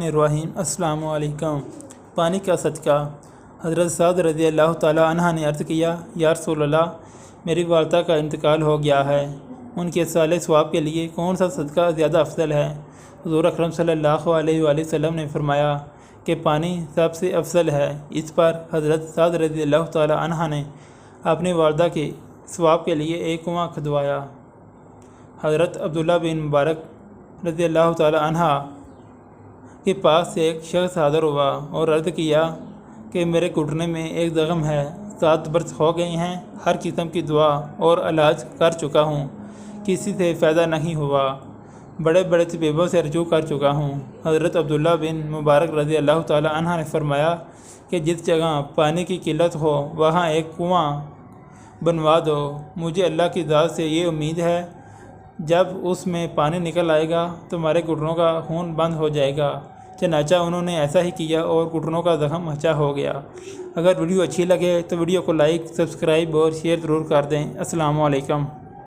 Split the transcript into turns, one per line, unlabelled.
الرحیم السلام علیکم۔ پانی کا صدقہ۔ حضرت سعد رضی اللہ تعالیٰ عنہ نے عرض کیا، یا رسول اللہ، میری والدہ کا انتقال ہو گیا ہے، ان کے صالح ثواب کے لیے کون سا صدقہ زیادہ افضل ہے؟ حضور اکرم صلی اللہ علیہ وآلہ وسلم نے فرمایا کہ پانی سب سے افضل ہے۔ اس پر حضرت سعد رضی اللہ تعالیٰ عنہ نے اپنی والدہ کے ثواب کے لیے ایک کنواں کھدوایا۔ حضرت عبداللہ بن مبارک رضی اللہ تعالیٰ عنہ کے پاس سے ایک شخص حاضر ہوا اور عرض کیا کہ میرے گھٹنے میں ایک زخم ہے، 7 برس ہو گئے ہیں، ہر قسم کی دعا اور علاج کر چکا ہوں، کسی سے فائدہ نہیں ہوا، بڑے بڑے طبیبوں سے رجوع کر چکا ہوں۔ حضرت عبداللہ بن مبارک رضی اللہ تعالیٰ عنہ نے فرمایا کہ جس جگہ پانی کی قلت ہو وہاں ایک کنواں بنوا دو، مجھے اللہ کی ذات سے یہ امید ہے جب اس میں پانی نکل آئے گا تمہارے گھٹنوں کا خون بند ہو جائے گا۔ چنانچہ انہوں نے ایسا ہی کیا اور گھٹنوں کا زخم اچھا ہو گیا۔ اگر ویڈیو اچھی لگے تو ویڈیو کو لائک، سبسکرائب اور شیئر ضرور کر دیں۔ السلام علیکم۔